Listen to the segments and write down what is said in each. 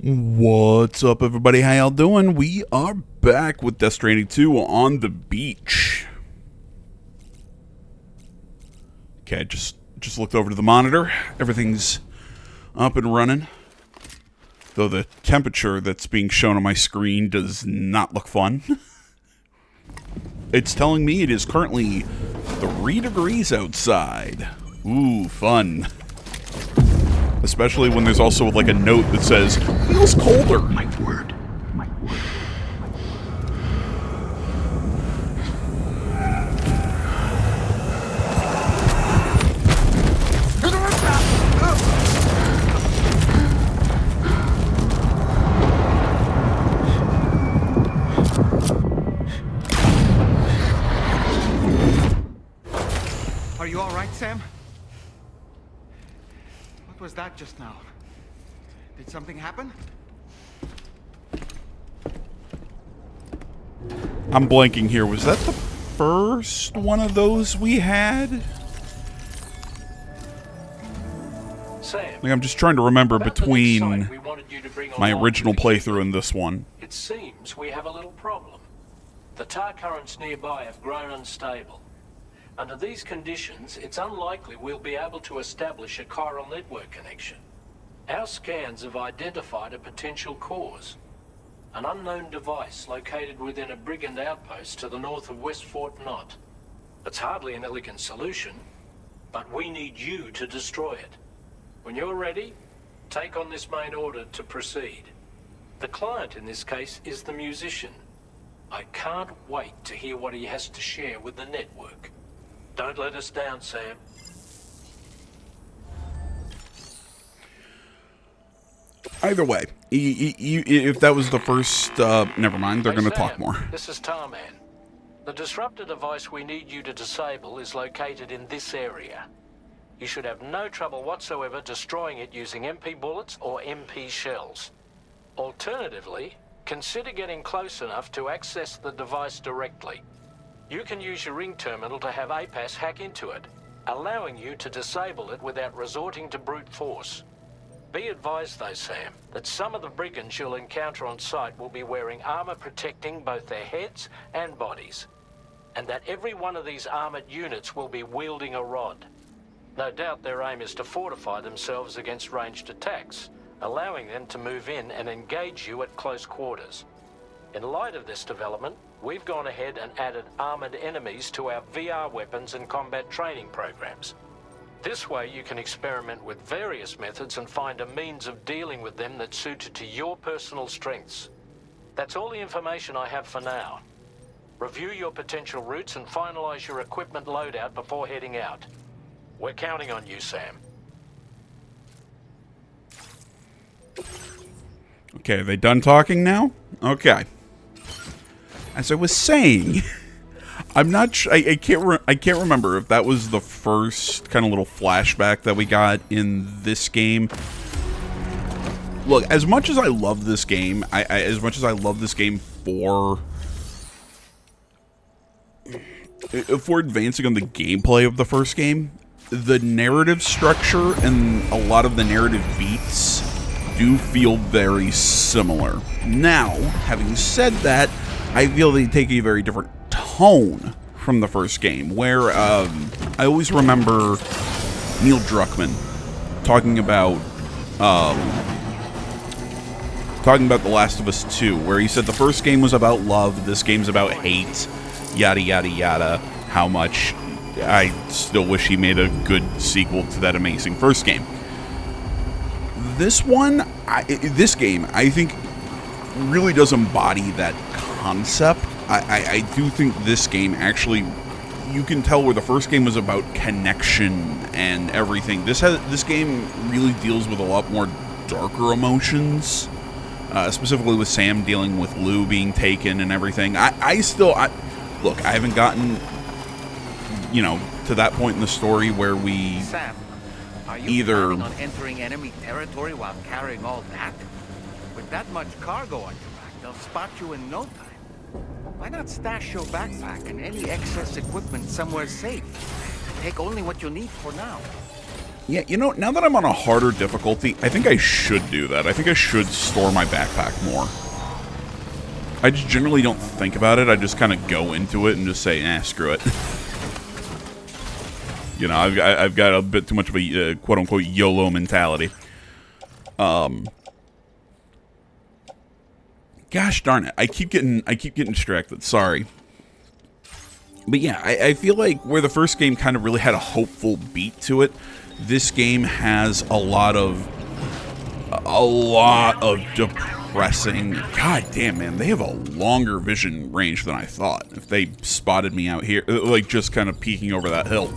What's up, everybody? How y'all doing? We are back with Death Stranding 2 on the beach. Okay, just looked over to the monitor. Everything's up and running. Though the temperature that's being shown on my screen does not look fun. It's telling me it is currently 3 degrees outside. Ooh, fun. Especially when there's also like a note that says, feels colder. My word. Are you all right, Sam? What was that just now? Did something happen? I'm blanking here. Was that the first one of those we had? Sam, Like, I'm just trying to remember about the next between site we wanted you to bring my online original with the playthrough key. and this one. It seems we have a little problem. The tar currents nearby have grown unstable. Under these conditions, it's unlikely we'll be able to establish a chiral network connection. Our scans have identified a potential cause. An unknown device located within a brigand outpost to the north of West Fort Knott. It's hardly an elegant solution, but we need you to destroy it. When you're ready, take on this main order to proceed. The client in this case is the musician. I can't wait to hear what he has to share with the network. Don't let us down, Sam. Either way, if that was the first, never mind, they're Hey, going to Sam, talk more. This is Tarman. The disruptor device we need you to disable is located in this area. You should have no trouble whatsoever destroying it using MP bullets or MP shells. Alternatively, consider getting close enough to access the device directly. You can use your ring terminal to have APAS hack into it, allowing you to disable it without resorting to brute force. Be advised though, Sam, that some of the brigands you'll encounter on site will be wearing armor protecting both their heads and bodies, and that every one of these armored units will be wielding a rod. No doubt their aim is to fortify themselves against ranged attacks, allowing them to move in and engage you at close quarters. In light of this development, we've gone ahead and added armored enemies to our VR weapons and combat training programs. This way you can experiment with various methods and find a means of dealing with them that's suited to your personal strengths. That's all the information I have for now. Review your potential routes and finalize your equipment loadout before heading out. We're counting on you, Sam. Okay, are they done talking now? Okay. As I was saying, I'm not. I can't remember if that was the first kind of little flashback that we got in this game. Look, as much as I love this game, as much as I love this game for advancing on the gameplay of the first game, the narrative structure and a lot of the narrative beats do feel very similar. Now, having said that, I feel they take a very different tone from the first game, where I always remember Neil Druckmann talking about The Last of Us 2, where he said the first game was about love, this game's about hate, yada yada yada. How much I still wish he made a good sequel to that amazing first game. This game, I think, really does embody that concept. I do think this game actually, you can tell where the first game was about connection and everything. This game really deals with a lot more darker emotions, specifically with Sam dealing with Lou being taken and everything. Look, I haven't gotten, to that point in the story where we Sam, are you either planning on entering enemy territory while carrying all that? With that much cargo on your back, they'll spot you in no time. Why not stash your backpack and any excess equipment somewhere safe? Take only what you need for now. Yeah, you know, now that I'm on a harder difficulty, I think I should do that. I think I should store my backpack more. I just generally don't think about it. I just kind of go into it and just say, screw it. You know, I've got a bit too much of a quote-unquote YOLO mentality. Gosh darn it. I keep getting distracted. Sorry. But yeah, I feel like where the first game kind of really had a hopeful beat to it, this game has a lot of depressing. God damn, man, they have a longer vision range than I thought. If they spotted me out here, like just kind of peeking over that hill.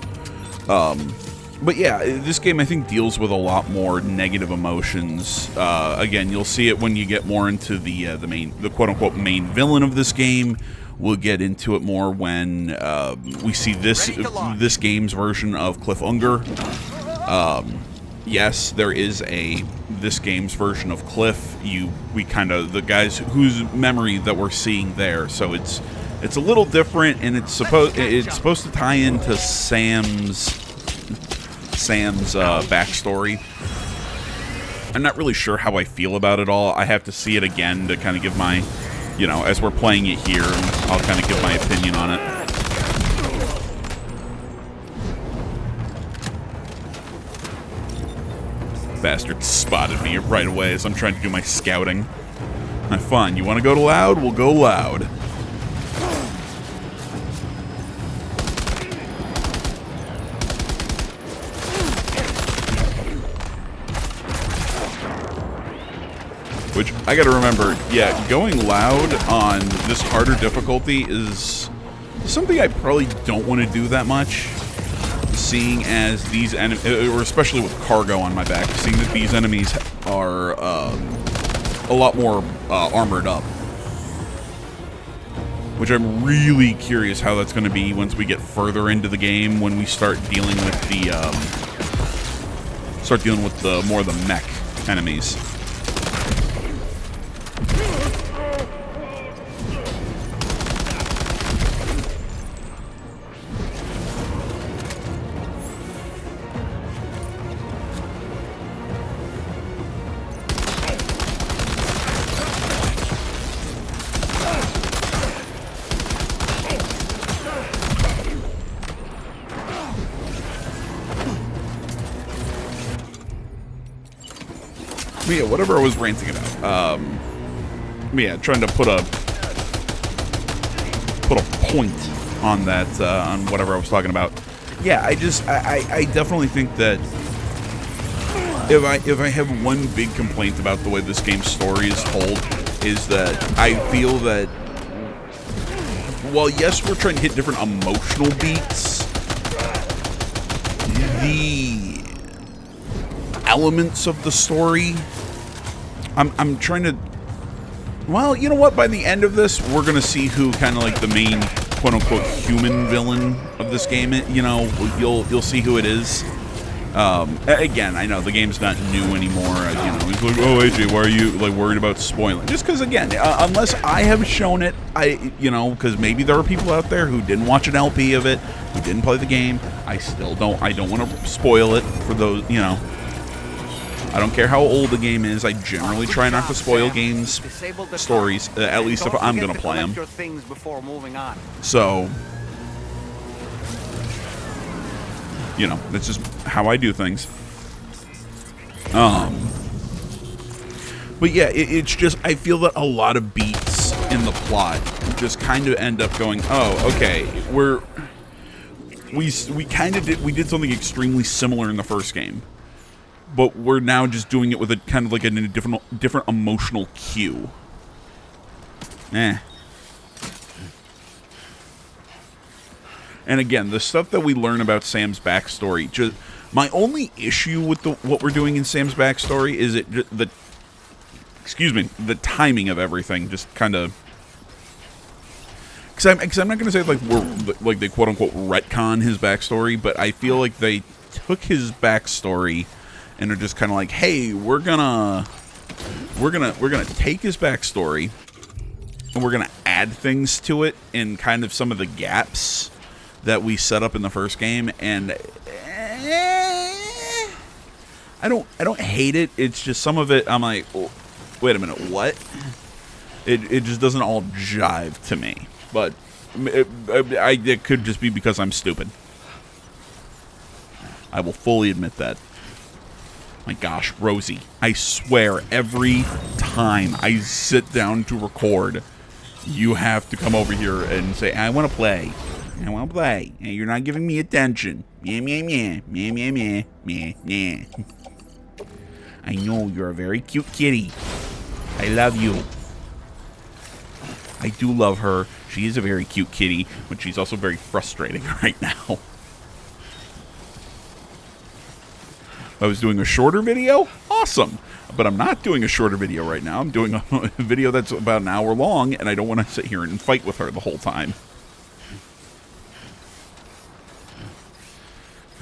But yeah, this game I think deals with a lot more negative emotions. Again, you'll see it when you get more into the quote unquote main villain of this game. We'll get into it more when we see this game's version of Cliff Unger. Yes, there is this game's version of Cliff. The guys whose memory that we're seeing there. So it's a little different, and it's supposed to tie into Sam's backstory. I'm not really sure how I feel about it all. I have to see it again to kind of give my, as we're playing it here, I'll kind of give my opinion on it. Bastard spotted me right away as I'm trying to do my scouting. Fine, you want to go loud? We'll go loud. Which, I gotta remember, yeah, going loud on this harder difficulty is something I probably don't want to do that much. Seeing as these enemies, or especially with cargo on my back, seeing that these enemies are a lot more armored up. Which I'm really curious how that's going to be once we get further into the game, when we start dealing with the more of the mech enemies. Yeah, whatever I was ranting about. Yeah, trying to put a point on that, on whatever I was talking about. Yeah, I definitely think that if I have one big complaint about the way this game's story is told, is that I feel that while yes, we're trying to hit different emotional beats, the elements of the story, I'm trying to, well, you know what, by the end of this, we're going to see who kind of like the main quote-unquote human villain of this game, you'll see who it is. Again, I know the game's not new anymore, he's like, oh AJ, why are you like worried about spoiling? Just because, again, unless I have shown it, because maybe there are people out there who didn't watch an LP of it, who didn't play the game, I don't want to spoil it for those, I don't care how old the game is. I generally try not to spoil games, stories, at least if I'm going to play them. So, that's just how I do things. But yeah, it's just, I feel that a lot of beats in the plot just kind of end up going, oh, okay, we did something extremely similar in the first game, but we're now just doing it with a kind of like a different emotional cue. And again, the stuff that we learn about Sam's backstory, just my only issue with what we're doing in Sam's backstory is the timing of everything. Just kind of, because I'm not going to say like they quote unquote retcon his backstory, but I feel like they took his backstory and are just kind of like, hey, we're gonna take his backstory and we're gonna add things to it in kind of some of the gaps that we set up in the first game, and I don't hate it. It's just some of it I'm like, oh, wait a minute, what? It just doesn't all jive to me. But it could just be because I'm stupid. I will fully admit that. My gosh, Rosie, I swear every time I sit down to record, you have to come over here and say, I want to play. I want to play. And you're not giving me attention. Meh, meh, meh. Meh, meh, meh. Meh, meh. I know, you're a very cute kitty. I love you. I do love her. She is a very cute kitty, but she's also very frustrating right now. If I was doing a shorter video, awesome. But I'm not doing a shorter video right now. I'm doing a video that's about an hour long, and I don't want to sit here and fight with her the whole time.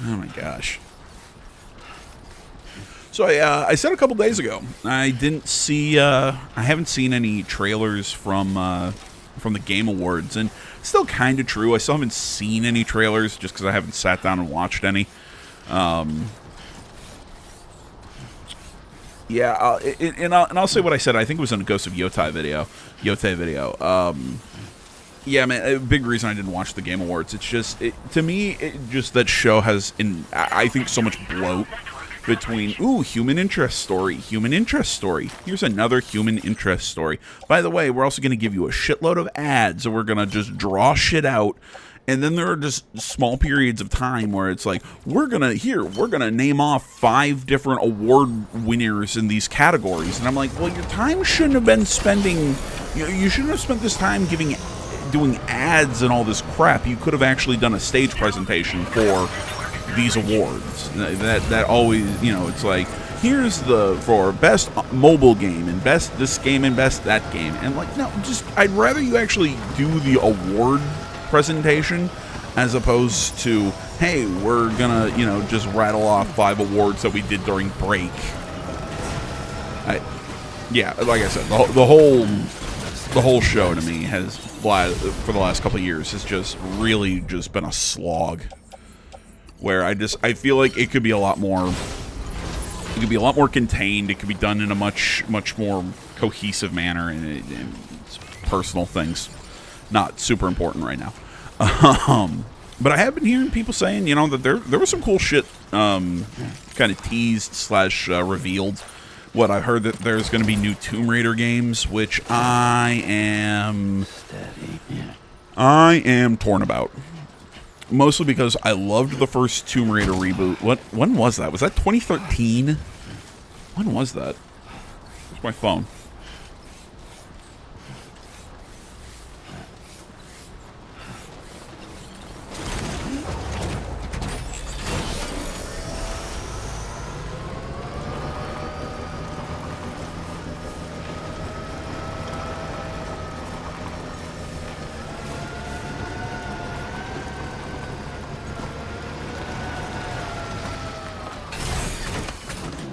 Oh my gosh. So I said a couple days ago, I didn't see, I haven't seen any trailers from the Game Awards, and it's still kind of true. I still haven't seen any trailers just because I haven't sat down and watched any. Yeah, and I'll say what I said. I think it was in a Ghost of Yotai video. Yeah, man, a big reason I didn't watch the Game Awards. It's just, to me, just that show has, I think, so much bloat between, ooh, human interest story. Here's another human interest story. By the way, we're also going to give you a shitload of ads, and we're going to just draw shit out. And then there are just small periods of time where it's like, we're gonna name off 5 different award winners in these categories. And I'm like, well, your time shouldn't have been spending, you shouldn't have spent this time doing ads and all this crap. You could have actually done a stage presentation for these awards. That always, it's like, here's for best mobile game and best this game and best that game. And like, no, I'd rather you actually do the award presentation as opposed to, hey, we're gonna just rattle off 5 awards that we did during break. Yeah, like I said, the whole show to me has, for the last couple of years, has just really just been a slog where I feel like it could be a lot more contained. It could be done in a much more cohesive manner, and it's personal things not super important right now. But I have been hearing people saying, that there was some cool shit kind of teased / revealed. What I've heard that there's going to be new Tomb Raider games, which I am torn about. Mostly because I loved the first Tomb Raider reboot. When was that? Was that 2013? When was that? Where's my phone?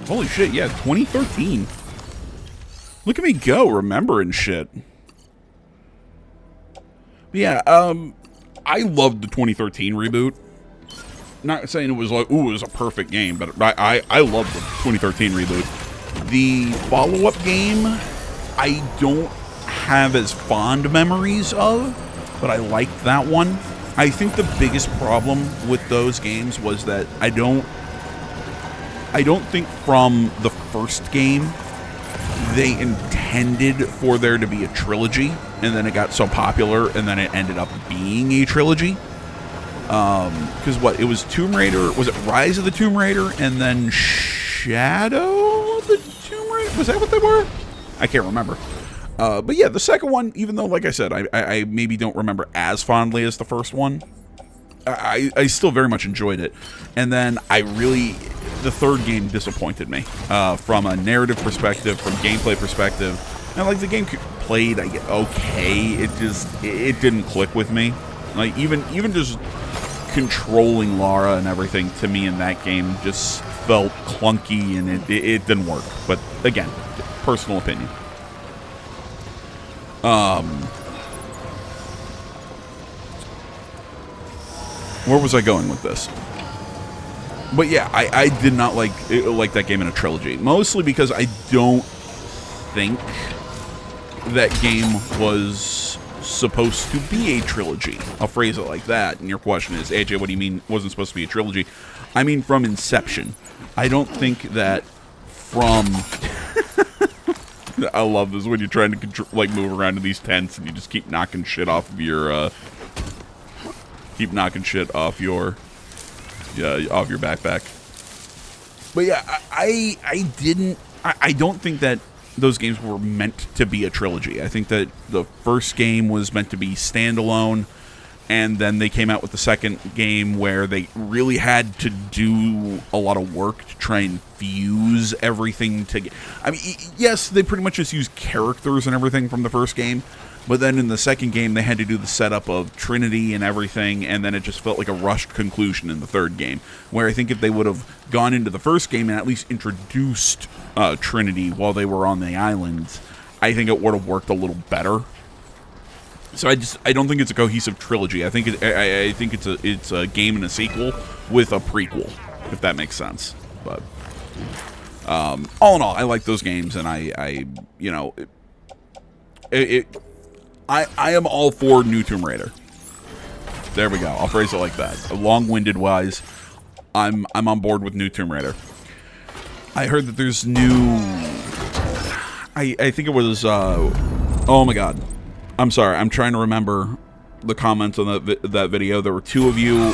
Holy shit, yeah, 2013. Look at me go, remembering shit. But yeah, I loved the 2013 reboot. Not saying it was like, ooh, it was a perfect game, but I loved the 2013 reboot. The follow-up game, I don't have as fond memories of, but I liked that one. I think the biggest problem with those games was that I don't think from the first game they intended for there to be a trilogy, and then it got so popular, and then it ended up being a trilogy. Because it was Tomb Raider, was it Rise of the Tomb Raider, and then Shadow of the Tomb Raider? Was that what they were? I can't remember. But yeah, the second one, even though, like I said, I maybe don't remember as fondly as the first one, I still very much enjoyed it. And then the third game disappointed me from a narrative perspective, from gameplay perspective. And like the game played okay, it didn't click with me. Like even just controlling Lara and everything to me in that game just felt clunky, and it didn't work. But again, personal opinion. Where was I going with this? But yeah, I did not like that game in a trilogy. Mostly because I don't think that game was supposed to be a trilogy. I'll phrase it like that. And your question is, AJ, what do you mean wasn't supposed to be a trilogy? I mean from inception. I don't think that from... I love this when you're trying to move around in these tents and you just keep knocking shit off of your off your backpack. But yeah, I don't think that those games were meant to be a trilogy. I think that the first game was meant to be standalone, and then they came out with the second game where they really had to do a lot of work to try and fuse everything together. I mean, yes, they pretty much just used characters and everything from the first game, but then in the second game they had to do the setup of Trinity and everything, and then it just felt like a rushed conclusion in the third game, where I think if they would have gone into the first game and at least introduced Trinity while they were on the island, I think it would have worked a little better. So I don't think it's a cohesive trilogy. I think it's a game and a sequel with a prequel, if that makes sense. But all in all, I like those games, and I am all for new Tomb Raider. There we go. I'll phrase it like that. Long-winded wise, I'm on board with new Tomb Raider. I heard that there's new. I think it was. Oh my God. I'm sorry. I'm trying to remember the comments on that video. There were two of you.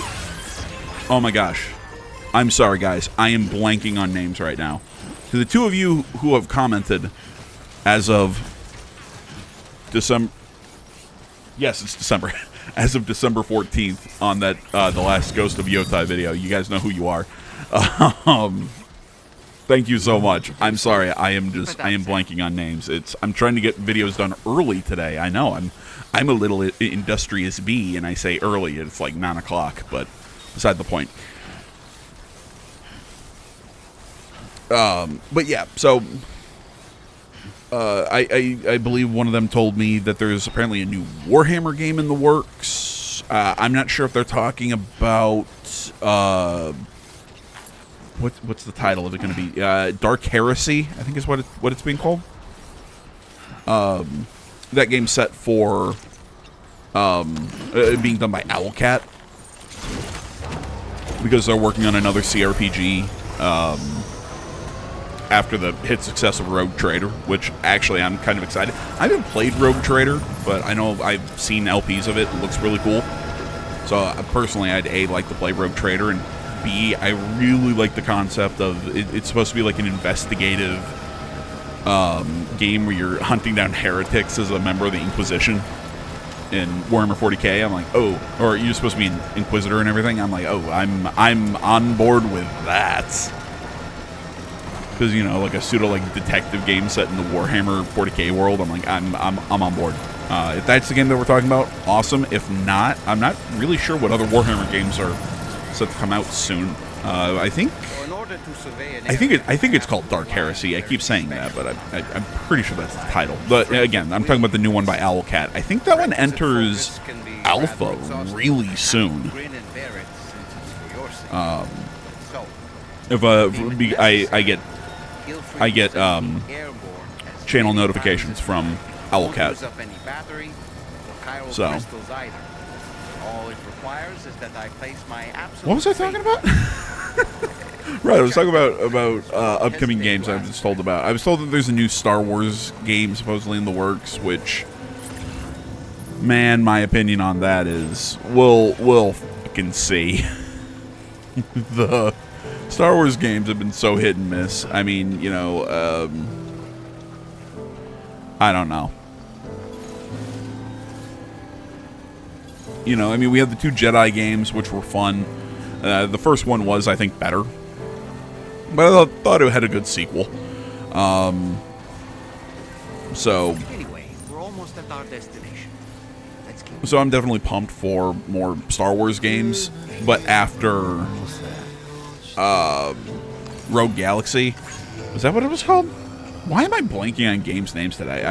Oh my gosh. I'm sorry, guys. I am blanking on names right now. To the two of you who have commented as of December. Yes, it's December. As of December 14th on that the last Ghost of Yotai video. You guys know who you are. Thank you so much. I'm sorry. I am blanking on names. I'm trying to get videos done early today. I know. I'm a little industrious bee, and I say early. It's like 9 o'clock, but beside the point. But yeah, so I believe one of them told me that there's apparently a new Warhammer game in the works. I'm not sure if they're talking about what's the title of it going to be? Dark Heresy, I think is what it's being called. That game's set for being done by Owlcat, because they're working on another CRPG after the hit success of Rogue Trader, which actually I'm kind of excited. I haven't played Rogue Trader, but I know I've seen LPs of it. It looks really cool. So personally, I'd A, like to play Rogue Trader, and B, I really like the concept of it's supposed to be like an investigative game where you're hunting down heretics as a member of the Inquisition in Warhammer 40k. I'm like, oh, or you're supposed to be an Inquisitor and everything. I'm like, oh, I'm on board with that, because like a pseudo detective game set in the Warhammer 40k world. I'm like, I'm on board. If that's the game that we're talking about, awesome. If not, I'm not really sure what other Warhammer games are set to come out soon. I think it's called Dark Heresy. I keep saying that, but I'm pretty sure that's the title. But again, I'm talking about the new one by Owlcat. I think that one enters alpha really soon. If I get channel notifications from Owlcat. So. What was I talking about? Right, I was talking about upcoming games I was told about. I was told that there's a new Star Wars game supposedly in the works, which, man, my opinion on that is we'll fucking see. The Star Wars games have been so hit and miss. I mean, I don't know. I mean, we had the two Jedi games, which were fun. The first one was, I think, better. But I thought it had a good sequel. So... Anyway, we're almost at our destination. Let's keep... So I'm definitely pumped for more Star Wars games. But after... Rogue Galaxy... Was that what it was called? Why am I blanking on games names today?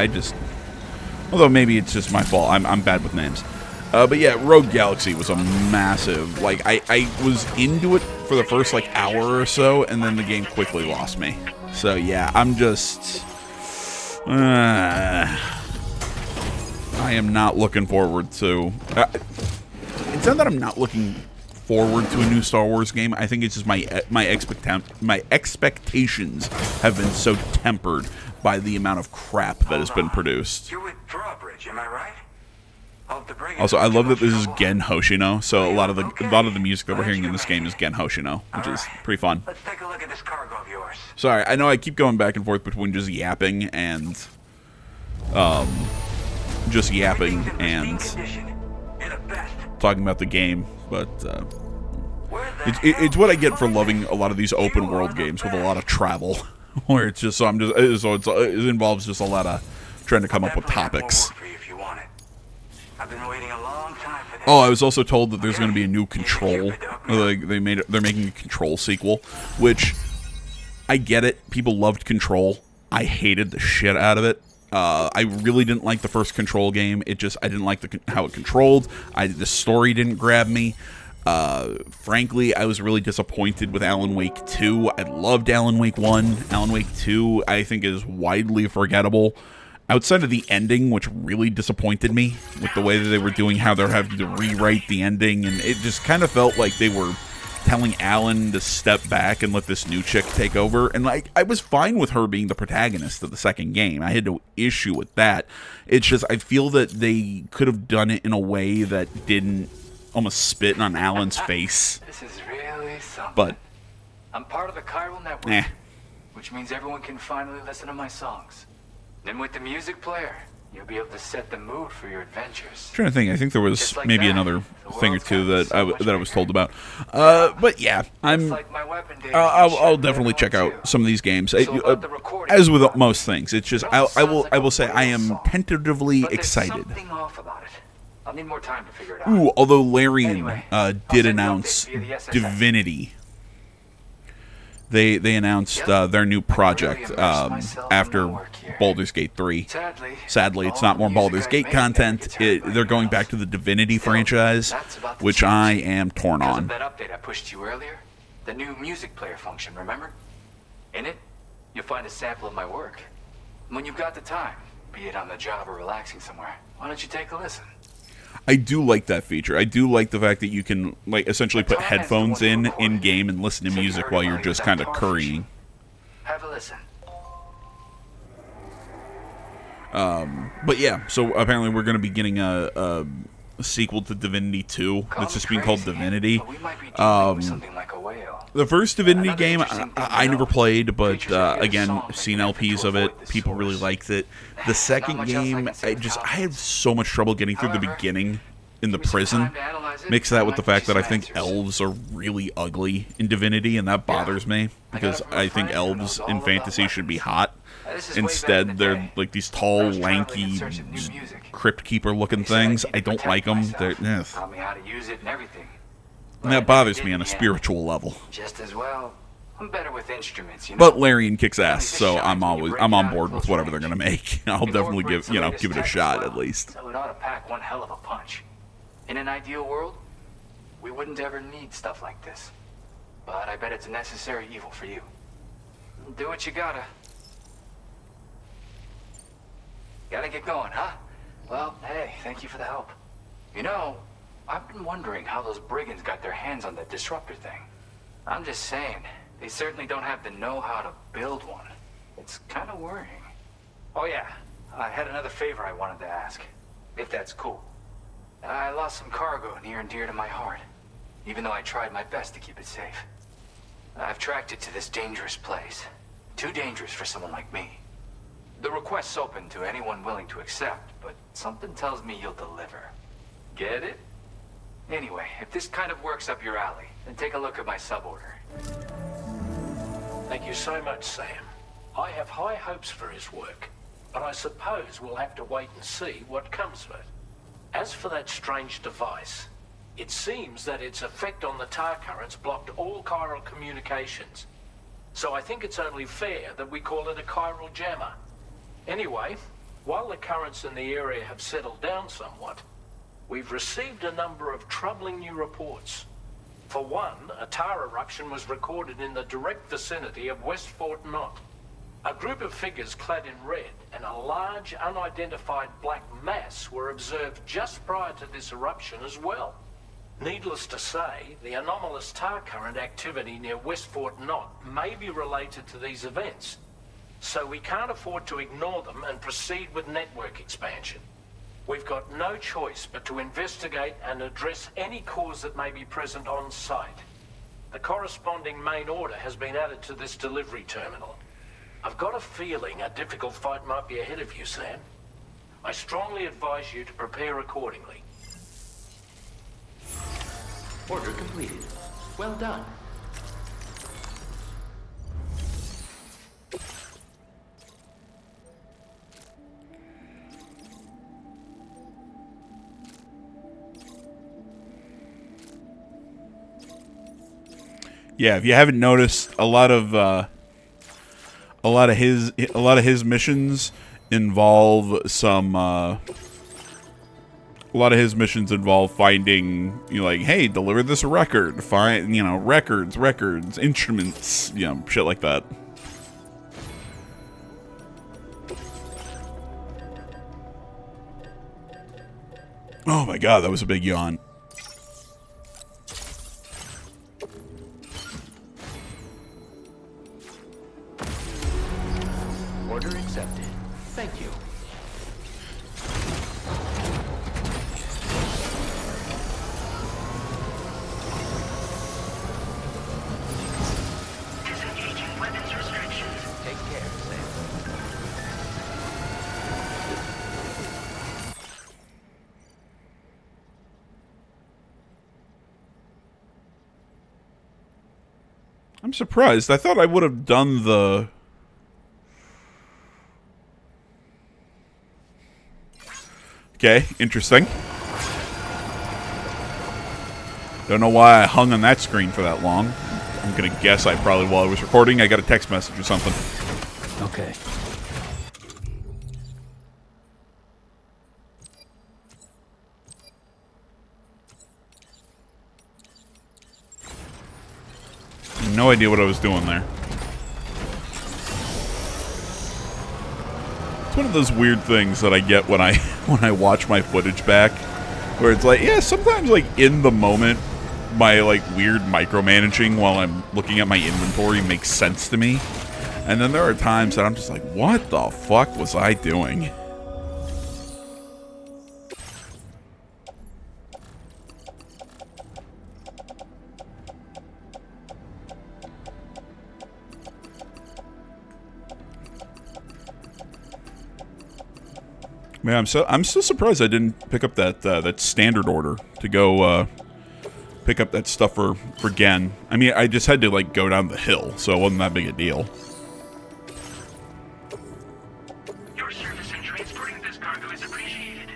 Although maybe it's just my fault. I'm bad with names. But yeah, Rogue Galaxy was a massive, I was into it for the first like hour or so, and then the game quickly lost me. So yeah, I'm just I am not looking forward to it's not that I'm not looking forward to a new Star Wars game. I think it's just my expectations have been so tempered by the amount of crap that has been produced. You're with Drawbridge, am I right? Also, I love that this is Gen Hoshino, so a lot of the music that we're hearing in this game is Gen Hoshino, which is pretty fun. Let's take a look at this cargo of yours. Sorry, I know I keep going back and forth between just yapping and talking about the game, but it's what I get for loving a lot of these open world games with a lot of travel, where it's just it involves just a lot of trying to come up with topics. I've been waiting a long time for this. Oh, I was also told that there's going to be a new Control. Like they're making a Control sequel, which I get it. People loved Control. I hated the shit out of it. I really didn't like the first Control game. I didn't like how it controlled. The story didn't grab me. Frankly, I was really disappointed with Alan Wake 2. I loved Alan Wake 1. Alan Wake 2, I think, is widely forgettable. Outside of the ending, which really disappointed me with the way that they were doing, how they're having to rewrite the ending, and it just kind of felt like they were telling Alan to step back and let this new chick take over. And like, I was fine with her being the protagonist of the second game. I had no issue with that. It's just, I feel that they could have done it in a way that didn't almost spit on Alan's face. This is really something. But I'm part of the chiral network, which means everyone can finally listen to my songs. Then with the music player, you'll be able to set the mood for your adventures. I'm trying to think. I think there was Like maybe that, another thing or two that I was told about. Yeah. But yeah, Like my weapon days, I'll definitely check out some of these games. As with most things, it's just I will say I am tentatively excited. Something off about it. I'll need more time to figure it out. Ooh, although Larian Anyway, did I'll announce send you updates via the SSI. Divinity. They announced their new project after Baldur's Gate 3. Sadly, it's not more Baldur's Gate content. They're going back to the Divinity franchise, which I am torn Because of on. that update I pushed you earlier, the new music player function, remember? In it, you'll find a sample of my work. When you've got the time, be it on the job or relaxing somewhere, why don't you take a listen? I do like that feature. I do like the fact that you can like essentially put headphones in game and listen to music while you're just kind of currying. Have a listen. But yeah, so apparently we're going to be getting a sequel to Divinity 2 that's just being called Divinity. But we might be dealing with something like a whale. The first Divinity game I never played, but again, seen LPs of it. People really liked it. The second game, I had so much trouble getting through the beginning in the prison. Mix that with the fact that I think elves are really ugly in Divinity, and that bothers me because I think elves in fantasy should be hot. Instead, they're like these tall, lanky, crypt keeper looking things. I don't like them. Taught me how to use it and everything. And that bothers me on a spiritual level. Just as well. I'm better with instruments, you know. But Larian kicks ass, so I'm on board with whatever they're gonna make. I'll definitely give it a shot at least. So it ought to pack one hell of a punch. In an ideal world, we wouldn't ever need stuff like this. But I bet it's a necessary evil for you. Do what you gotta. Gotta get going, huh? Well, hey, thank you for the help. You know, I've been wondering how those brigands got their hands on that disruptor thing. I'm just saying, they certainly don't have the know-how to build one. It's kind of worrying. Oh yeah, I had another favor I wanted to ask, if that's cool. I lost some cargo near and dear to my heart, even though I tried my best to keep it safe. I've tracked it to this dangerous place. Too dangerous for someone like me. The request's open to anyone willing to accept, but something tells me you'll deliver. Get it? Anyway, if this kind of works up your alley, then take a look at my suborder. Thank you so much, Sam. I have high hopes for his work, but I suppose we'll have to wait and see what comes of it. As for that strange device, it seems that its effect on the tar currents blocked all chiral communications. So I think it's only fair that we call it a chiral jammer. Anyway, while the currents in the area have settled down somewhat, we've received a number of troubling new reports. For one, a tar eruption was recorded in the direct vicinity of West Fort Knot. A group of figures clad in red and a large unidentified black mass were observed just prior to this eruption as well. Needless to say, the anomalous tar current activity near West Fort Knot may be related to these events, so we can't afford to ignore them and proceed with network expansion. We've got no choice but to investigate and address any cause that may be present on site. The corresponding main order has been added to this delivery terminal. I've got a feeling a difficult fight might be ahead of you, Sam. I strongly advise you to prepare accordingly. Order completed. Well done. Yeah, if you haven't noticed, a lot of his missions involve some. A lot of his missions involve finding, like, hey, deliver this record, find, records, instruments, shit like that. Oh my god, that was a big yawn. Order accepted. Thank you. Disengaging weapons restrictions. Take care, Sam. I'm surprised. I thought I would have done the... Okay, interesting. Don't know why I hung on that screen for that long. I'm gonna guess I probably, while I was recording, I got a text message or something. Okay. No idea what I was doing there. It's one of those weird things that I get when I watch my footage back, where it's like, yeah, sometimes like in the moment, my like weird micromanaging while I'm looking at my inventory makes sense to me, and then there are times that I'm just like, what the fuck was I doing? Man, I'm still surprised I didn't pick up that standard order to go pick up that stuff for Gen. I mean, I just had to like go down the hill, so it wasn't that big a deal. Your service in transporting this cargo is appreciated.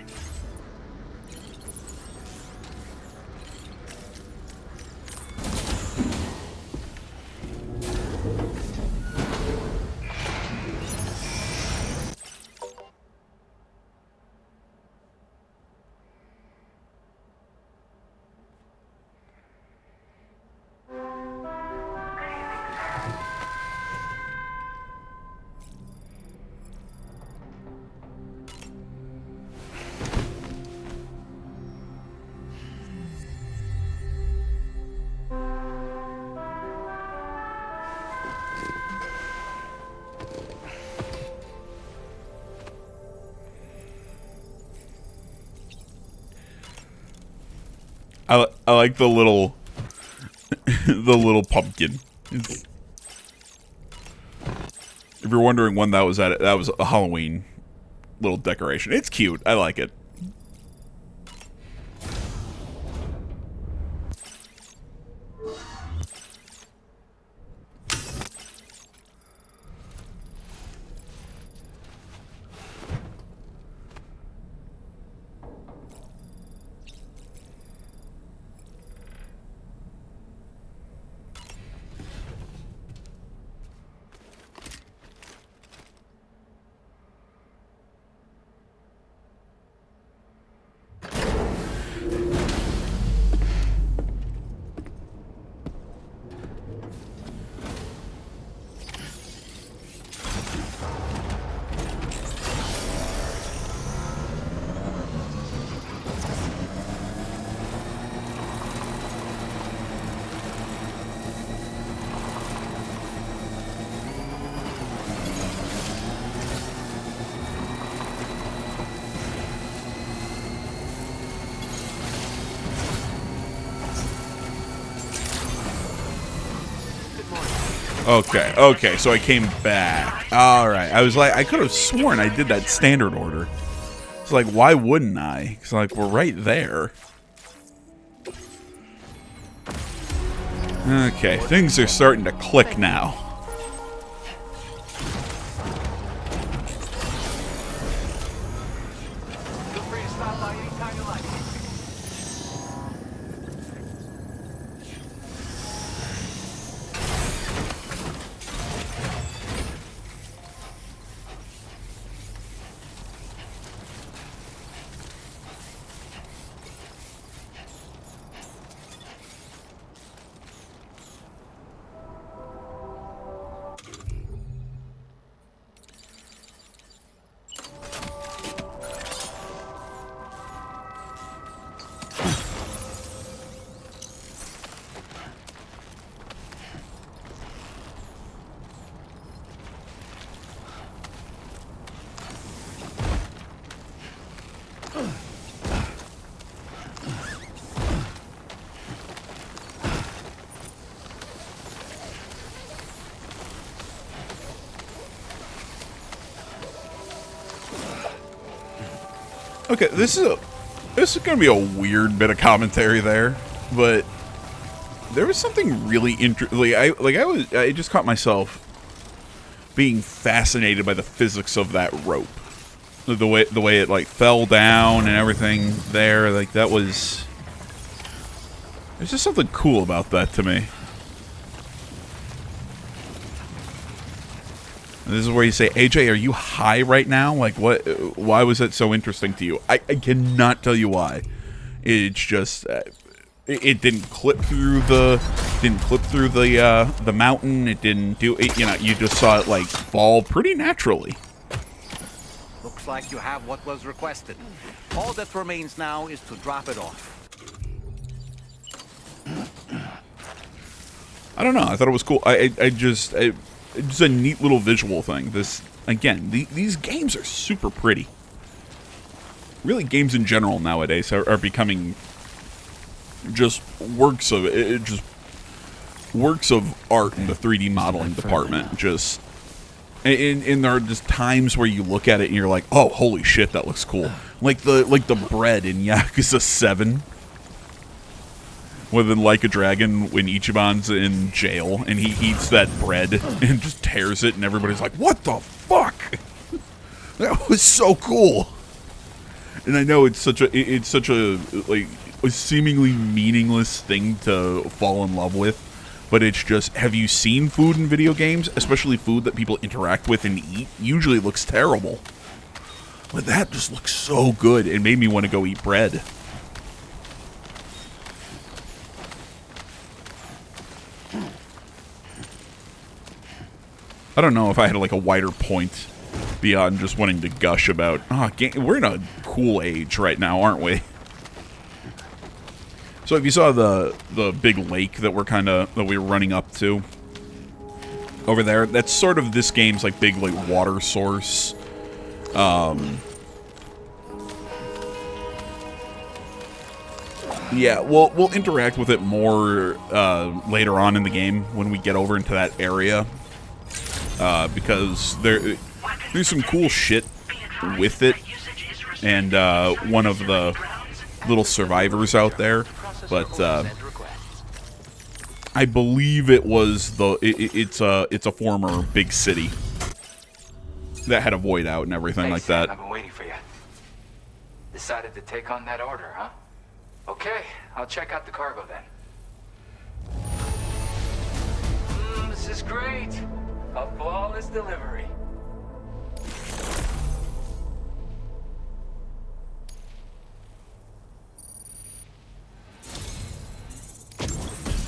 I like the little the little pumpkin. If you're wondering when that was at, that was a Halloween little decoration. It's cute. I like it. Okay, so I came back. Alright, I was like, I could have sworn I did that standard order. It's like, why wouldn't I? Because, like, we're right there. Okay, things are starting to click now. Feel free to stop by anytime you like. Okay, this is gonna be a weird bit of commentary there, but there was something really interesting. I just caught myself being fascinated by the physics of that rope, the way it like fell down and everything there. Like that was, there's just something cool about that to me. This is where you say, AJ, are you high right now? Like, what? Why was that so interesting to you? I cannot tell you why. It's just, it didn't clip through the mountain. It didn't do it. You know, you just saw it like fall pretty naturally. Looks like you have what was requested. All that remains now is to drop it off. I don't know. I thought it was cool. It's a neat little visual thing. This, again, these games are super pretty. Really, games in general nowadays are becoming just works of art in the 3D modeling department. Just, and there are just times where you look at it and you're like, oh, holy shit, that looks cool. Like the bread in Yakuza 7. Within Like a Dragon, when Ichiban's in jail and he eats that bread and just tears it, and everybody's like, "What the fuck?" That was so cool. And I know it's such a like a seemingly meaningless thing to fall in love with, but it's just, have you seen food in video games, especially food that people interact with and eat? Usually looks terrible, but that just looks so good. It made me want to go eat bread. I don't know if I had like a wider point beyond just wanting to gush about, we're in a cool age right now, aren't we? So if you saw the big lake that we were running up to over there, that's sort of this game's like big like water source. Yeah, we'll interact with it more later on in the game when we get over into that area. Because there's some cool shit with it, and one of the little survivors out there, but I believe it was it's a former big city that had a void out and everything like that. I've been waiting for you. Decided to take on that order, huh? Okay, I'll check out the cargo then. This is great. A flawless delivery.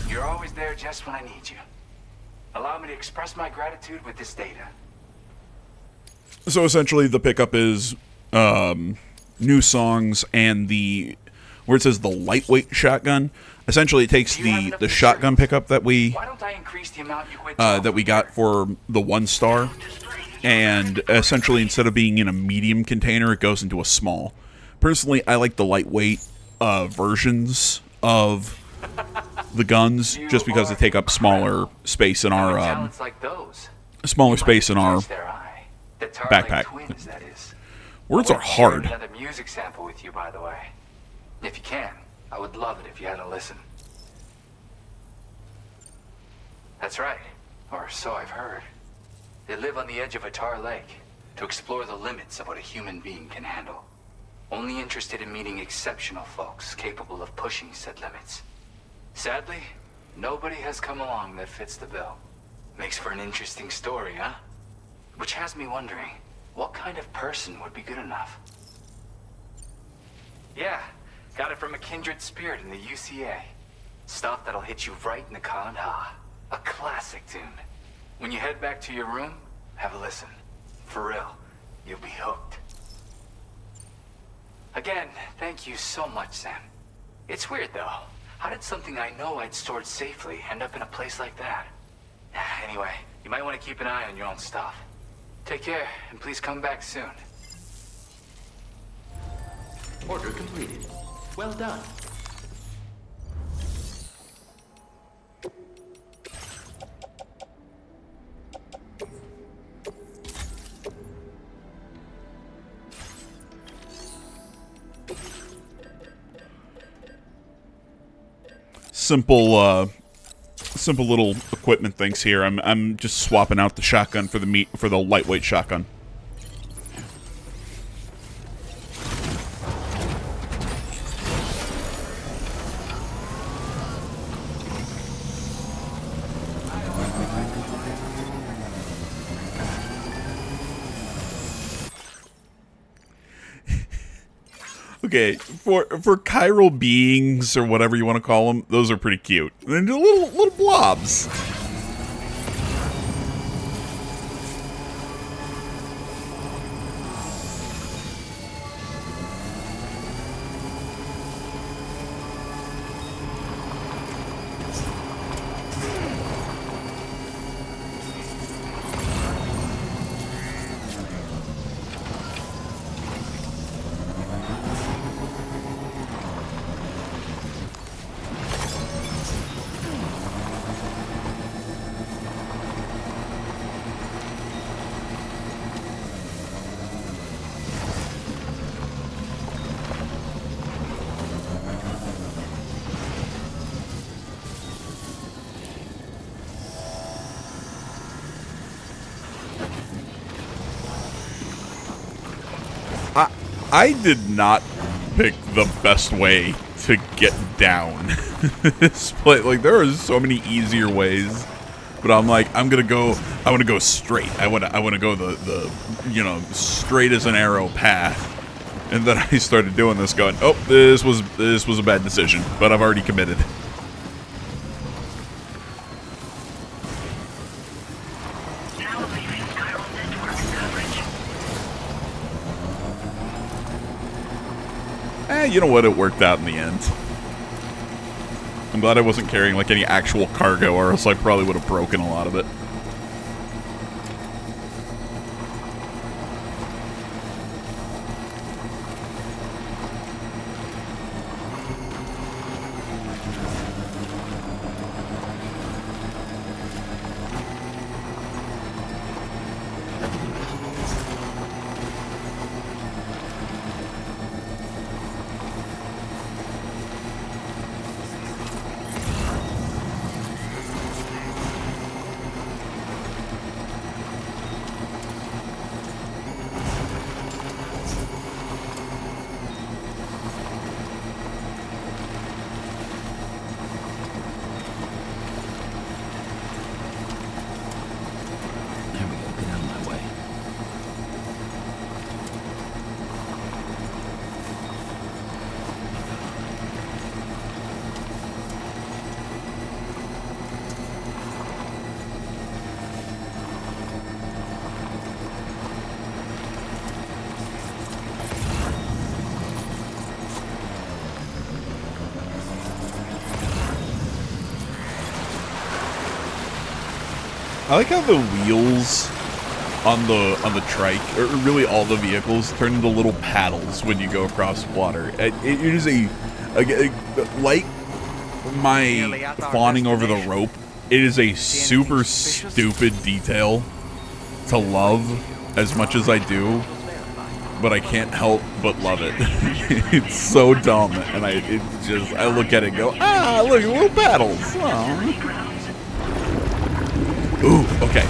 You're always there just when I need you. Allow me to express my gratitude with this data. So essentially the pickup is new songs and where it says the lightweight shotgun. Essentially, it takes the shotgun pickup that we got for the 1-star, and essentially instead of being in a medium container, it goes into a small. Personally, I like the lightweight versions of the guns, just because they take up smaller space in our Talents like those. smaller space in our Catch their eye. The backpack. twins, that is. Words I are would share hard. Another music sample with you, by the way. If you can, I would love it if you had a listen. That's right, or so I've heard. They live on the edge of a tar lake to explore the limits of what a human being can handle. Only interested in meeting exceptional folks capable of pushing said limits. Sadly, nobody has come along that fits the bill. Makes for an interesting story, huh? Which has me wondering, what kind of person would be good enough? Yeah, got it from a kindred spirit in the UCA. Stuff that'll hit you right in the Kandha. A classic tune. When you head back to your room, have a listen. For real, you'll be hooked. Again, thank you so much, Sam. It's weird, though. How did something I know I'd stored safely end up in a place like that? Anyway, you might want to keep an eye on your own stuff. Take care, and please come back soon. Order completed. Well done. Simple little equipment things here. I'm just swapping out the shotgun for the lightweight shotgun. Okay, for chiral beings or whatever you want to call them, those are pretty cute. And they're little blobs. I did not pick the best way to get down this play. Like, there are so many easier ways, but I'm like, I want to go straight. I want to go the straight as an arrow path. And then I started doing this, going, oh, this was a bad decision, but I've already committed. Now leaving chiral network coverage. You know what? It worked out in the end. I'm glad I wasn't carrying, like, any actual cargo, or else I probably would have broken a lot of it. There we go. Get out of my way. I like how the wheels on the trike, or really all the vehicles, turn into little paddles when you go across water. It is a light my fawning over the rope. It is a super stupid detail to love as much as I do, but I can't help but love it. It's so dumb, and I look at it and go, ah, look, little battles. Aw. Ooh, okay.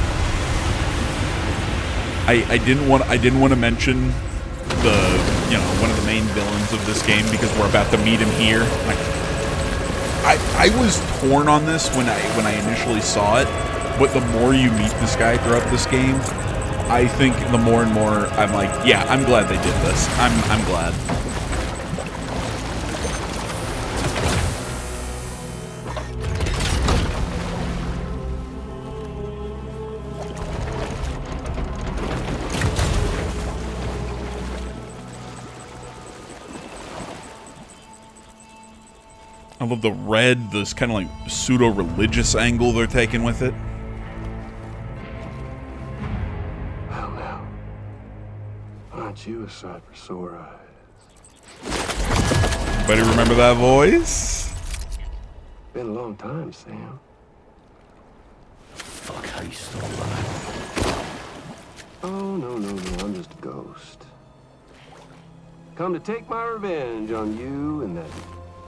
I didn't want to mention one of the main villains of this game because we're about to meet him here. I was torn on this when I initially saw it, but the more you meet this guy throughout this game, I think the more and more I'm like, yeah, I'm glad they did this. I'm glad. I love the red, this kind of like pseudo-religious angle they're taking with it. Well now, aren't you a sight for sore eyes? Anybody remember that voice? Been a long time, Sam. Fuck, how you still alive? Oh, no, I'm just a ghost. Come to take my revenge on you and that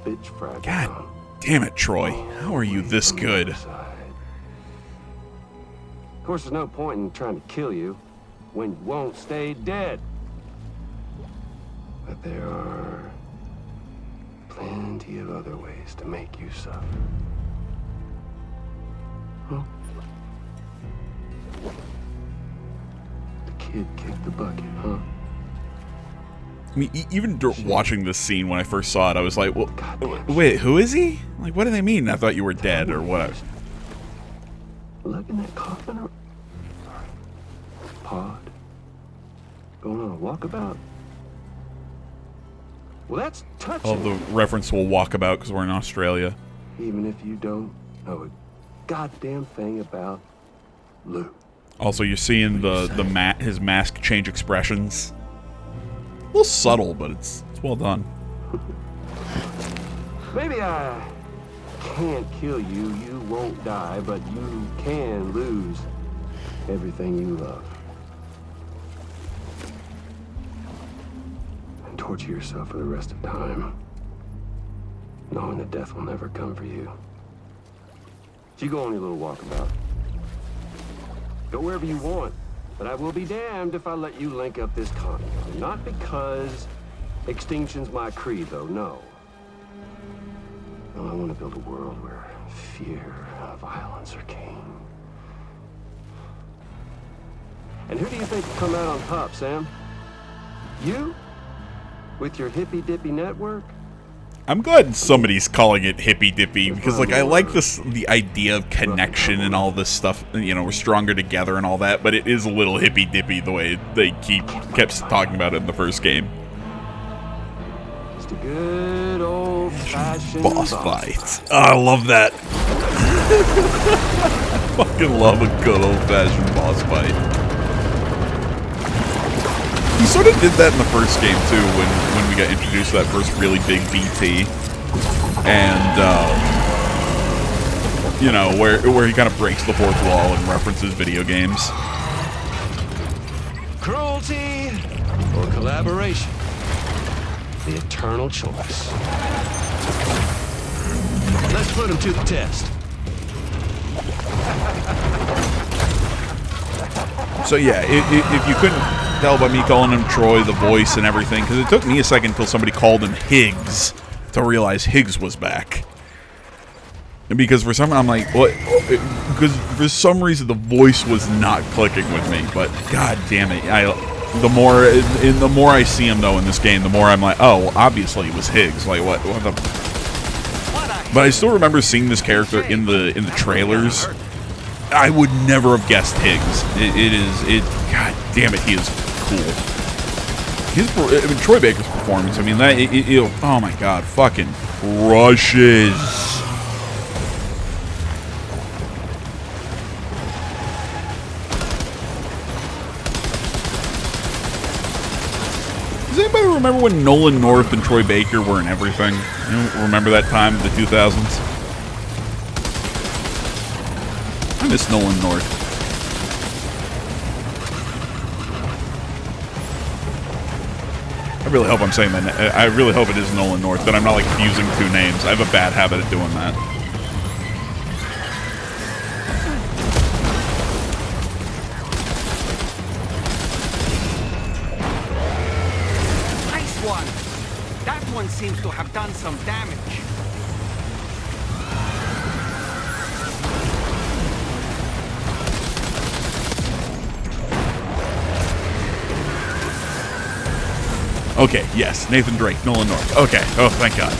bitch fragile. God damn it, Troy. How are you this good? Of course, there's no point in trying to kill you when you won't stay dead. But there are plenty of other ways to make you suffer. Huh? The kid kicked the bucket, huh? I mean, even watching this scene when I first saw it, I was like, well, wait, who is he? Like, what do they mean? I thought you were dead or what? Look in that coffin or pod. Going on a walkabout. Well, that's touching. Oh, the reference will walkabout because we're in Australia. Even if you don't know a goddamn thing about Lou. Also, you're seeing his mask change expressions. A little subtle, but it's well done. Maybe I can't kill you, you won't die, but you can lose everything you love. And torture yourself for the rest of time, knowing that death will never come for you. So you go on your little walkabout. Go wherever you want. But I will be damned if I let you link up this continent. Not because extinction's my creed, though, no. No, I want to build a world where fear and violence are king. And who do you think will come out on top, Sam? You? With your hippy-dippy network? I'm glad somebody's calling it hippy-dippy because, like, I like the idea of connection and all this stuff. You know, we're stronger together and all that, but it is a little hippy-dippy the way they kept talking about it in the first game. Just a good old-fashioned boss fight. Oh, I love that. I fucking love a good old-fashioned boss fight. He sort of did that in the first game, too, when we got introduced to that first really big BT. And, you know, where he kind of breaks the fourth wall and references video games. Cruelty or collaboration? The eternal choice. Let's put him to the test. So yeah, if you couldn't tell by me calling him Troy, the voice and everything, because it took me a second until somebody called him Higgs to realize Higgs was back. And because for some, I'm like, what? Because for some reason the voice was not clicking with me. But god damn it, the more I see him though in this game, the more I'm like, oh, obviously it was Higgs. Like what the? But I still remember seeing this character in the trailers. I would never have guessed Higgs. God damn it, he is cool. Troy Baker's performance, I mean, oh my god, fucking crushes. Does anybody remember when Nolan North and Troy Baker were in everything? You remember that time in the 2000s? I miss Nolan North. I really hope I'm saying that. I really hope it is Nolan North, that I'm not like fusing two names. I have a bad habit of doing that. Nice one. That one seems to have done some damage. Okay, yes, Nathan Drake, Nolan North. Okay, oh, thank God.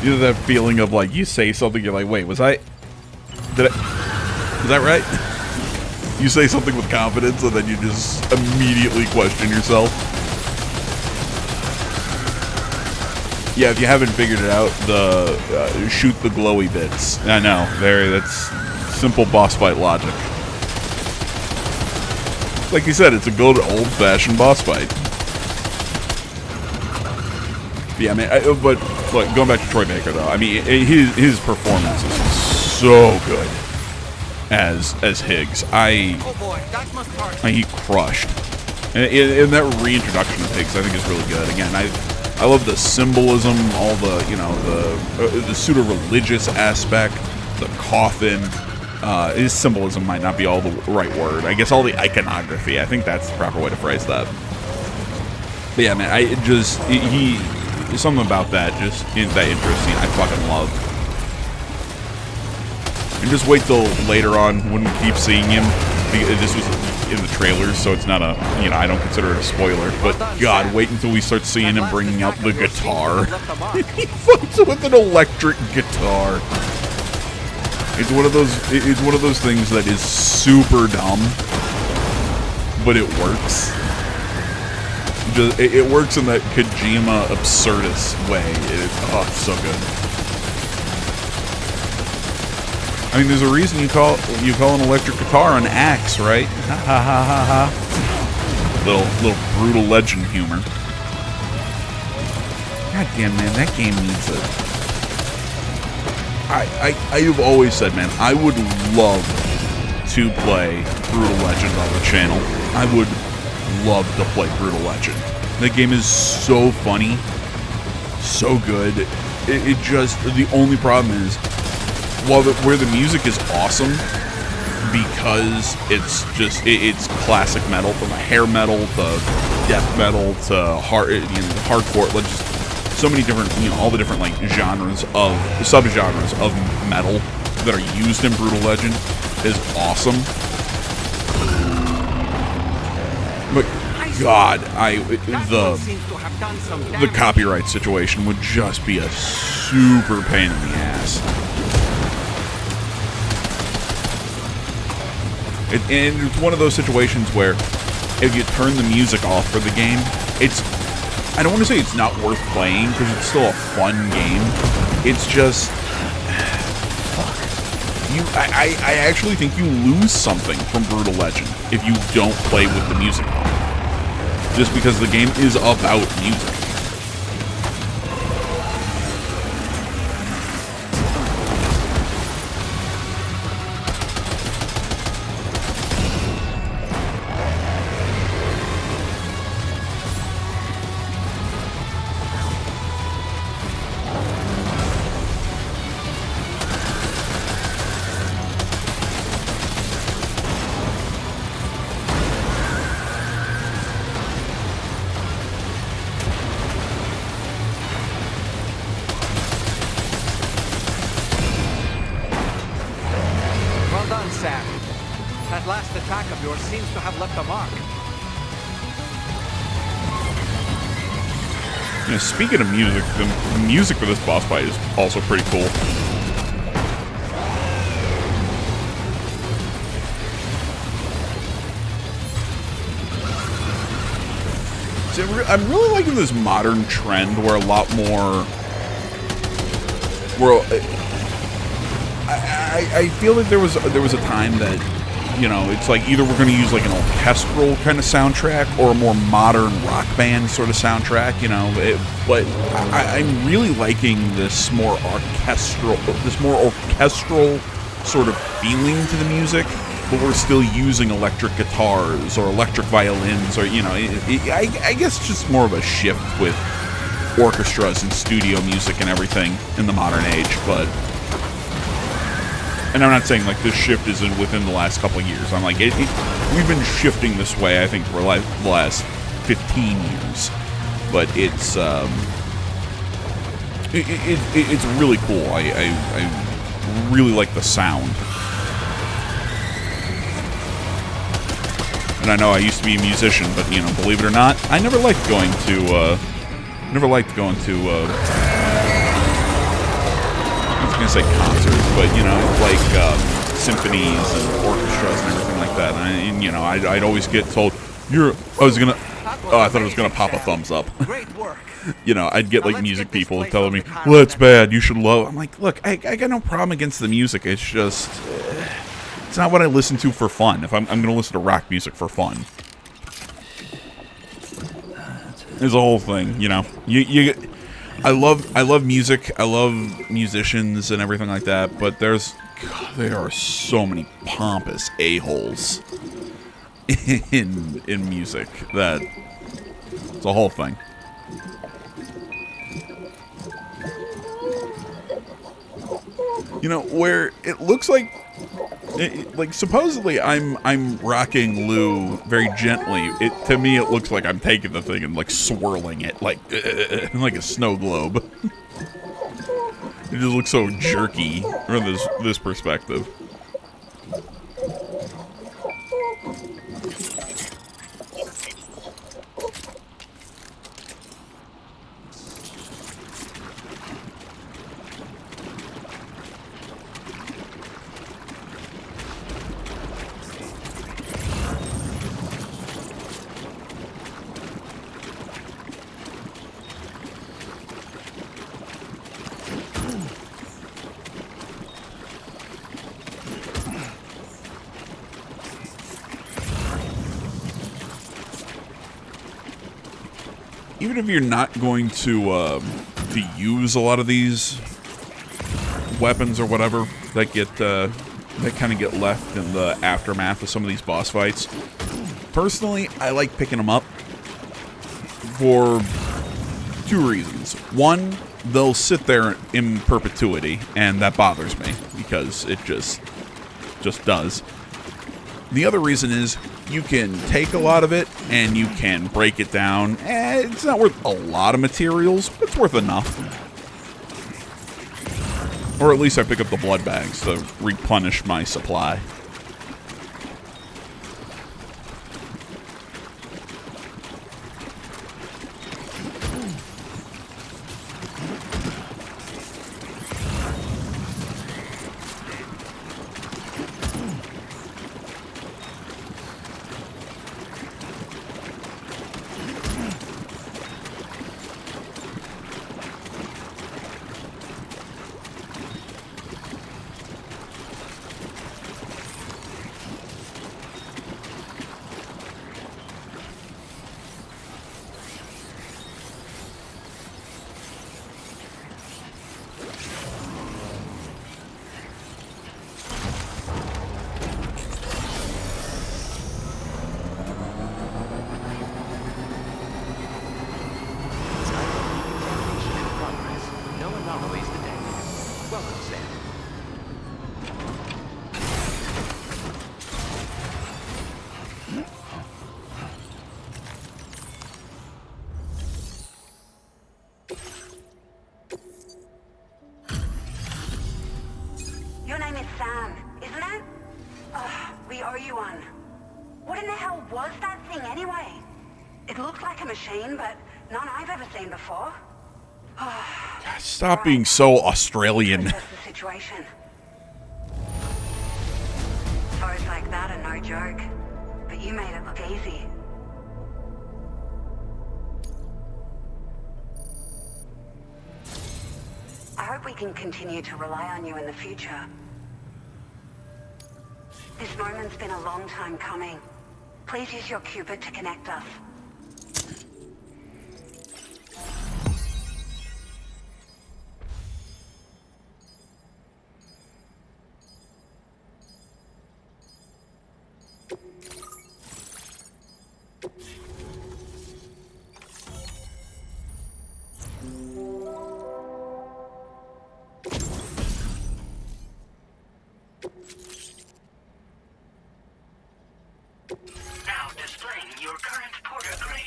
You know that feeling of like, you say something, you're like, wait, was that right? You say something with confidence and then you just immediately question yourself. Yeah, if you haven't figured it out, the shoot the glowy bits. I know, that's simple boss fight logic. Like you said, it's a good old-fashioned boss fight. Yeah, I mean, but look, going back to Troy Baker though, I mean, his performance is so good as Higgs. Oh boy, that must hurt. He crushed, and that reintroduction of Higgs, I think, is really good. Again, I love the symbolism, all the the pseudo-religious aspect, the coffin. His symbolism might not be all the right word. I guess all the iconography. I think that's the proper way to phrase that. But yeah, man, something about that, just in that intro scene, I fucking love. And just wait till later on when we keep seeing him. This was in the trailers, so it's not a, I don't consider it a spoiler. But God, wait until we start seeing him bringing out the guitar. He fights with an electric guitar. It's one of those things that is super dumb, but it works. It works in that Kojima absurdist way. It's so good. I mean, there's a reason you call an electric guitar an axe, right? Ha ha ha ha ha. Little brutal legend humor. God damn, man, that game needs it. I've always said, man, I would love to play Brutal Legend on the channel. I would love to play Brutal Legend. That game is so funny, so good. It just, the only problem is, where the music is awesome, because it's classic metal, from hair metal to death metal to hardcore, just so many different, all the different genres of subgenres of metal that are used in Brutal Legend is awesome. But God, the copyright situation would just be a super pain in the ass. And it's one of those situations where if you turn the music off for the game, I don't want to say it's not worth playing, because it's still a fun game. It's just, fuck. I actually think you lose something from Brutal Legend if you don't play with the music on. Just because the game is about music. That last attack of yours seems to have left a mark. Speaking of music, the music for this boss fight is also pretty cool. See, I'm really liking this modern trend where a lot more... I feel like there was a time that you know, it's like either we're going to use like an orchestral kind of soundtrack or a more modern rock band sort of soundtrack, you know. But I'm really liking this more orchestral sort of feeling to the music, but we're still using electric guitars or electric violins, or, you know, I guess just more of a shift with orchestras and studio music and everything in the modern age. But, and I'm not saying like this shift isn't within the last couple of years. I'm like, we've been shifting this way, I think, for like the last 15 years. But it's it's really cool. I really like the sound. And I know I used to be a musician, but, you know, believe it or not, I never liked going to I was gonna say concerts, but, you know, like symphonies and orchestras and everything like that. And you know, I'd always get told, I thought I was gonna pop a thumbs up. Great work. You know, I'd get like music people telling me, well, that's bad, you should love. I'm like, look, I got no problem against the music. It's just, it's not what I listen to for fun. If I'm gonna listen to rock music for fun. There's a whole thing, you know. I love music. I love musicians and everything like that. But there are so many pompous a-holes in music that it's a whole thing. You know, where it looks like. Like, supposedly I'm rocking Lou very gently. To me it looks like I'm taking the thing and like swirling it like like a snow globe. It just looks so jerky from this perspective. Even if you're not going to use a lot of these weapons or whatever that kind of get left in the aftermath of some of these boss fights, personally, I like picking them up for two reasons. One, they'll sit there in perpetuity, and that bothers me because it just does. The other reason is you can take a lot of it and you can break it down. It's not worth a lot of materials, but it's worth enough. Or at least I pick up the blood bags to replenish my supply. Your name is Sam, isn't it? We owe you one. What in the hell was that thing anyway? It looked like a machine, but none I've ever seen before. God, stop being so Australian. That's the situation. Foes like that are no joke, but you made it look easy. I hope we can continue to rely on you in the future. This moment's been a long time coming. Please use your Cupid to connect us. Now displaying your current porter grade.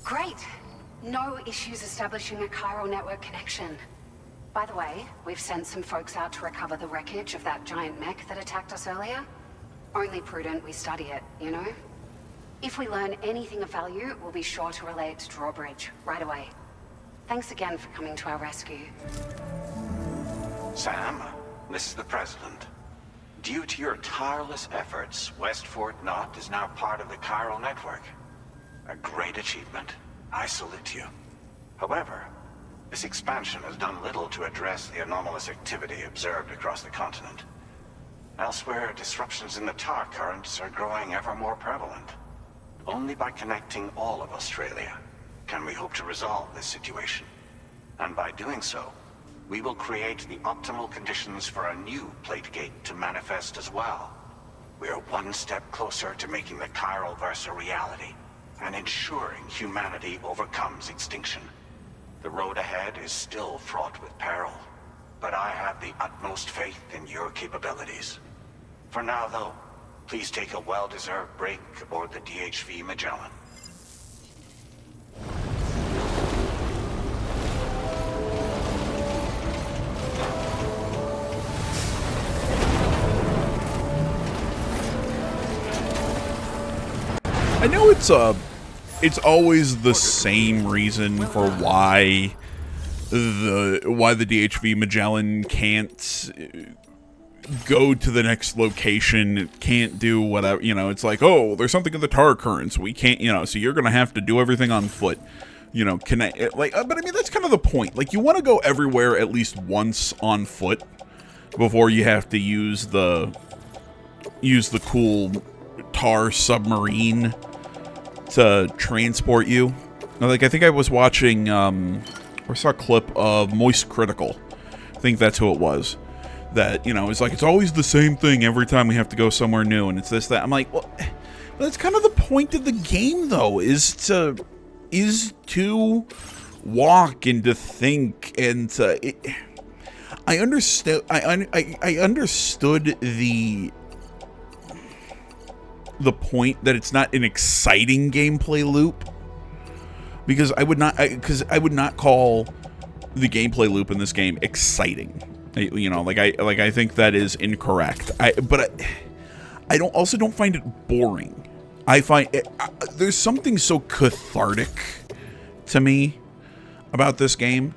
Great. No issues establishing a chiral network connection. By the way, we've sent some folks out to recover the wreckage of that giant mech that attacked us earlier. Only prudent we study it, you know? If we learn anything of value, we'll be sure to relay it to Drawbridge right away. Thanks again for coming to our rescue. Sam, this is the President. Due to your tireless efforts, West Fort Knot is now part of the chiral network. A great achievement. I salute you. However, this expansion has done little to address the anomalous activity observed across the continent. Elsewhere, disruptions in the tar currents are growing ever more prevalent. Only by connecting all of Australia can we hope to resolve this situation. And by doing so, we will create the optimal conditions for a new Plategate to manifest as well. We are one step closer to making the chiral verse a reality, and ensuring humanity overcomes extinction. The road ahead is still fraught with peril, but I have the utmost faith in your capabilities. For now, though, please take a well-deserved break aboard the DHV Magellan. I know it's always the same reason for why the DHV Magellan can't go to the next location, it can't do whatever, you know, it's like, oh, there's something in the tar currents, we can't, you know, so you're gonna have to do everything on foot, you know, but I mean, that's kind of the point. Like, you want to go everywhere at least once on foot before you have to use the cool tar submarine to transport you. Like, I think I was watching, or saw a clip of Moist Critical, I think that's who it was, that, you know, it's like, it's always the same thing every time we have to go somewhere new, and it's this, that. I'm like, well, that's kind of the point of the game, though, is to walk and to think, and to, I understood the point that it's not an exciting gameplay loop, because I would not call the gameplay loop in this game exciting. You know, I think that is incorrect. But I don't find it boring. I find there's something so cathartic to me about this game,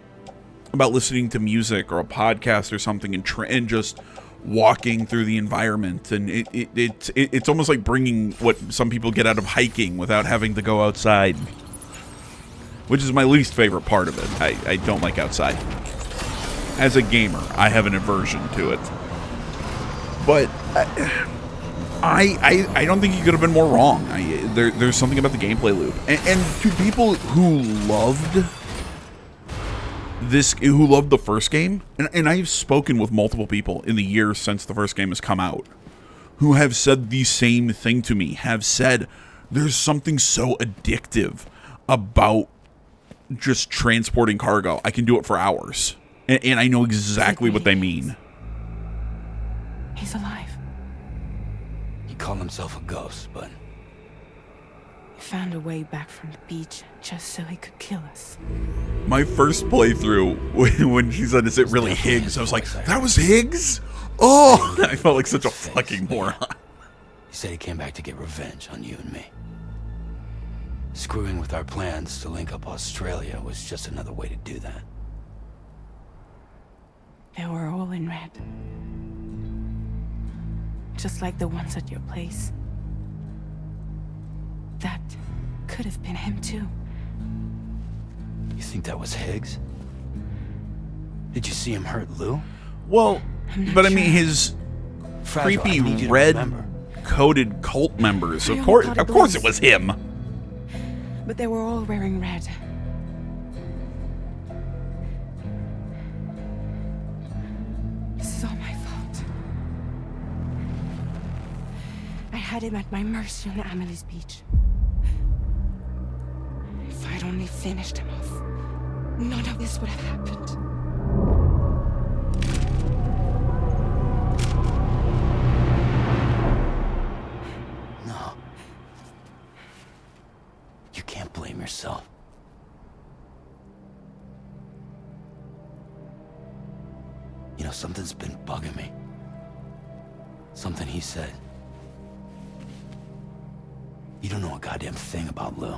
about listening to music or a podcast or something and just walking through the environment, and it's almost like bringing what some people get out of hiking without having to go outside, which is my least favorite part of it. I don't like outside. As a gamer, I have an aversion to it. But I don't think you could have been more wrong. There's something about the gameplay loop. And to people who loved the first game, and I've spoken with multiple people in the years since the first game has come out, who have said the same thing to me, have said there's something so addictive about just transporting cargo. I can do it for hours. And I know exactly what they mean. He's alive. He called himself a ghost, but he found a way back from the beach just so he could kill us. My first playthrough, when she said, "Is it really Higgs?" I was like, "That was Higgs?" Oh, I felt like such a fucking moron. He said he came back to get revenge on you and me. Screwing with our plans to link up Australia was just another way to do that. They were all in red. Just like the ones at your place. That could have been him too. You think that was Higgs? Did you see him hurt Lou? Well, but I mean, sure. his Fragile, I creepy need you to red remember. coated cult members. I Of only course, caught a of course, it glimpse. was him. But they were all wearing red. This is all my fault. I had him at my mercy on Amelie's beach. If I'd only finished him off, none of this would have happened. No. You can't blame yourself. You know, something's been bugging me. Something he said. You don't know a goddamn thing about Lou.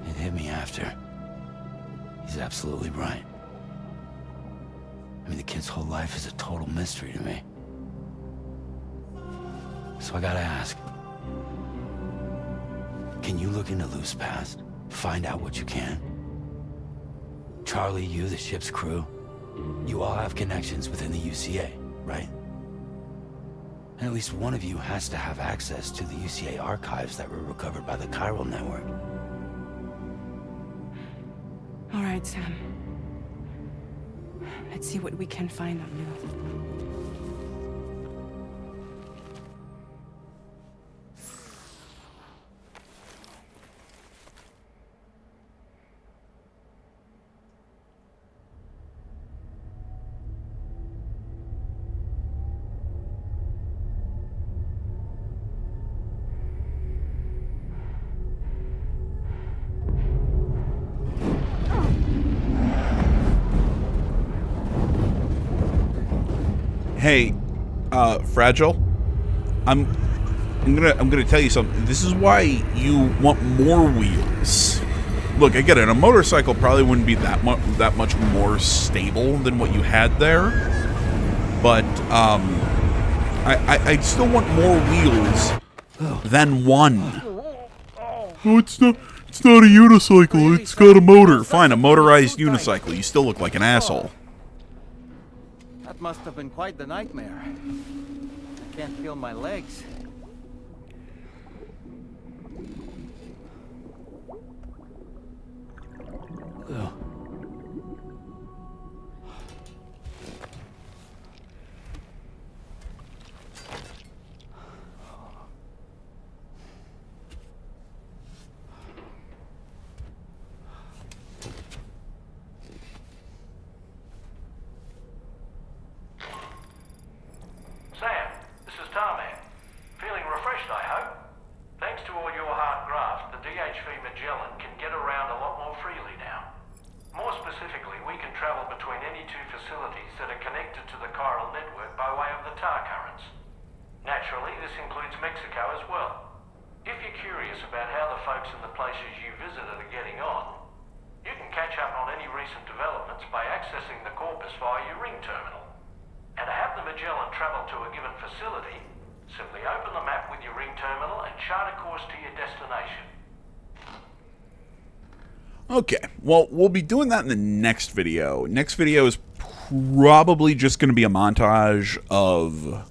It hit me after. He's absolutely right. I mean, the kid's whole life is a total mystery to me. So I gotta ask. Can you look into Lou's past? Find out what you can? Charlie, you, the ship's crew, you all have connections within the UCA, right? And at least one of you has to have access to the UCA archives that were recovered by the Chiral Network. All right, Sam. Let's see what we can find on Lou. Hey, Fragile. I'm gonna tell you something. This is why you want more wheels. Look, I get it. A motorcycle probably wouldn't be that much more stable than what you had there, but I still want more wheels than one. Oh, it's not a unicycle. It's got a motor. Fine, a motorized unicycle. You still look like an asshole. That must have been quite the nightmare. I can't feel my legs. Lou. Sam, this is Tarman. Feeling refreshed, I hope? Thanks to all your hard graft, the DHV Magellan can get around a lot more freely now. More specifically, we can travel between any two facilities that are connected to the chiral network by way of the tar currents. Naturally, this includes Mexico as well. If you're curious about how the folks in the places you visited are getting on, you can catch up on any recent developments by accessing the Corpus via your ring terminal. And to have the Magellan travel to a given facility, simply open the map with your ring terminal and chart a course to your destination. Okay, well, we'll be doing that in the next video. Next video is probably just going to be a montage of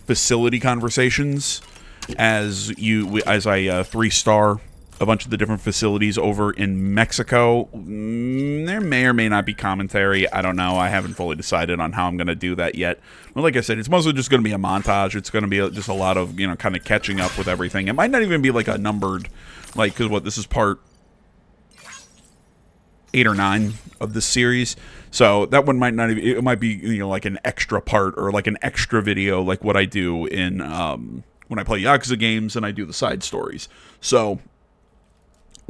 facility conversations as I 3-star a bunch of the different facilities over in Mexico. There may or may not be commentary. I don't know. I haven't fully decided on how I'm going to do that yet. But like I said, it's mostly just going to be a montage. It's going to be just a lot of, kind of catching up with everything. It might not even be like a numbered, because this is part 8 or 9 of this series. So that one might not even, it might be, like an extra part or like an extra video like what I do in, when I play Yakuza games and I do the side stories. So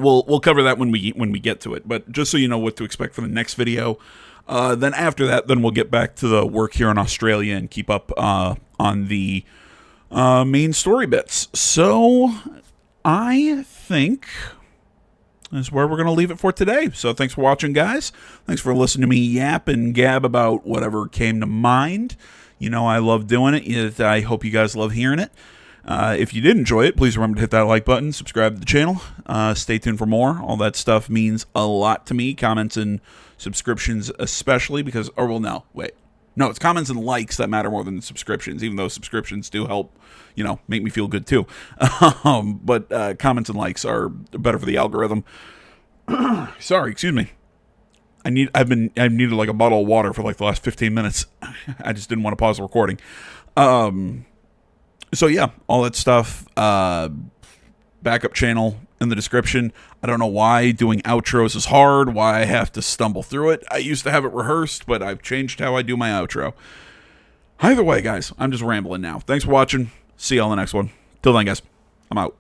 We'll cover that when we get to it, but just so you know what to expect for the next video. Then after that, then we'll get back to the work here in Australia and keep up on the main story bits. So I think that's where we're going to leave it for today. So thanks for watching, guys. Thanks for listening to me yap and gab about whatever came to mind. You know I love doing it. I hope you guys love hearing it. If you did enjoy it, please remember to hit that like button, subscribe to the channel, stay tuned for more. All that stuff means a lot to me. Comments and subscriptions especially because, or well, no, wait. No, it's comments and likes that matter more than subscriptions, even though subscriptions do help, you know, make me feel good too. But comments and likes are better for the algorithm. Sorry, excuse me. I've needed like a bottle of water for like the last 15 minutes. I just didn't want to pause the recording. So yeah, all that stuff, backup channel in the description. I don't know why doing outros is hard, why I have to stumble through it. I used to have it rehearsed, but I've changed how I do my outro. Either way, guys, I'm just rambling now. Thanks for watching. See y'all in the next one. Till then, guys, I'm out.